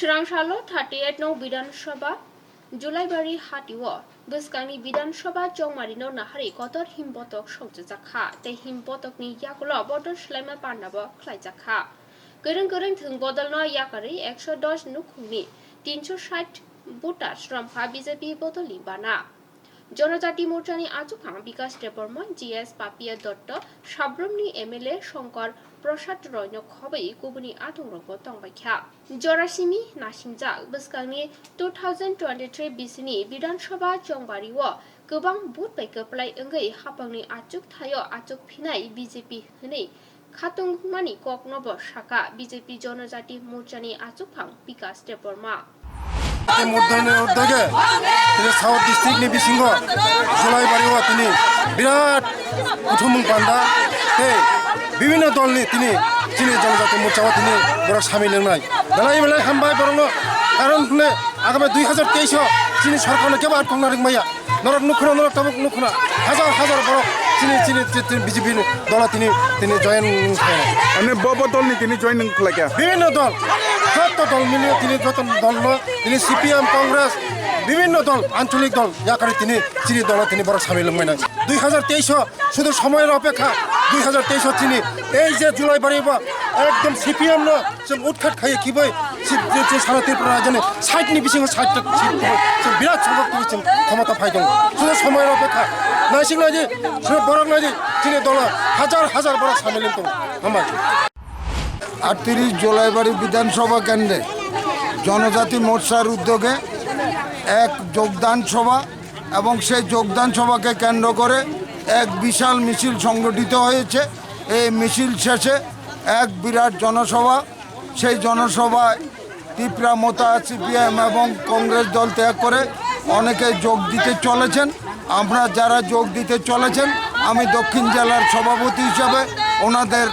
Srangshalo 38 no Vidansabha Julaibari Hatiwa Buskani Vidansabha Jongmarino Nahari Kotor Himbotok Shokjaka Te Himbotok ni Yakula Bodor Shlema Pandaba Klaijaka Gereng Thung Bodalno Yakari 110 Nukuni 360 Buta Shramha BJP Bodoli Bana জনজাতি মোর্চানি আচুকাং বিকাশ Debbarman GS Papiya Dutta সাব্রমনি MLA Shankar প্রসাদ রয়ন খবই গুবুনি আতংরগ তংবাইখ্যা জরাসিমি নাসিংজাক বসকাংনি 2023 বিসিনি বিধানসভা চংবারিও गोबां booth बायगोप्लाय ओंगै हापांनि Achyok थायो आचुक फिनाय BJP हनै खातुंमानि ककनब शाखा BJP जनजाति मोर्चानि आचुकफां बिकाश देबबर्मा উদ্যোগে south ডিস্ট্রিক্টনি বিসিঙ্গ জলাইবাড়িও তিনি বিরাট উঠুমুং পান্ডা বিভিন্ন দলনি তিনি জনজাতি মোর্চাও তিনি বড় সামিল নাই বেলাই বেলাই হামবাই বরং কারণ আগামী 2023 তিনি সরকারনে কেবার কংনারিং মাইয়া নরক নুখনা নরক তবক নুখনা হাজার হাজার বড় বিজেপি দল তিনি জয়েন মানে বড় দলনি তিনি জয়েন লাগে বিভিন্ন দল যত দল মিলিয়ে তিনি যত দল তিনি সিপিএম কংগ্রেস বিভিন্ন দল আঞ্চলিক দল ইয়াকারে তিনি দল তিনি বড় সামিল হইনা 2023 শুধু সময়ের অপেক্ষা 2023 তিনি এই যে জুলাই বাড়িব একদম সিপিএম না সে উৎখাত খাইয়ে কি বই সারা ত্রিপুরা রাজ্যে 60 নি বিশিং 60টা বিরাট সংখ্যক ক্ষমতা পাইদং শুধু সময়ের অপেক্ষা নাইসিং নাইজি বড় নাইজি তিনি দল হাজার হাজার বড় সামিল হইতো আমার 38 জলাইবাড়ি বিধানসভা কেন্দ্রে জনজাতি মোর্চার উদ্যোগে এক যোগদান সভা এবং সেই যোগদান সভাকে কেন্দ্র করে এক বিশাল মিছিল সংগঠিত হয়েছে। এই মিছিল শেষে এক বিরাট জনসভা, সেই জনসভায় ত্রিপুরা মোতা সিপিএম এবং কংগ্রেস দল ত্যাগ করে অনেকে যোগ দিতে চলেছেন। আমরা যারা যোগ দিতে চলেছেন আমি দক্ষিণ জেলার সভাপতি হিসাবে ওনাদের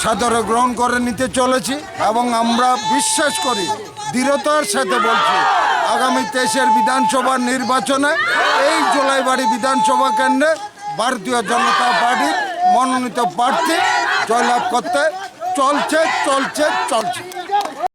সাদরে গ্রহণ করে নিতে চলেছি এবং আমরা বিশ্বাস করি দৃঢ়তার সাথে বলছি আগামী 23 বিধানসভা নির্বাচনে এই জলাইবাড়ি বিধানসভা কেন্দ্রে ভারতীয় জনতা পার্টির মনোনীত প্রার্থী জয়লাভ করতে চলছে।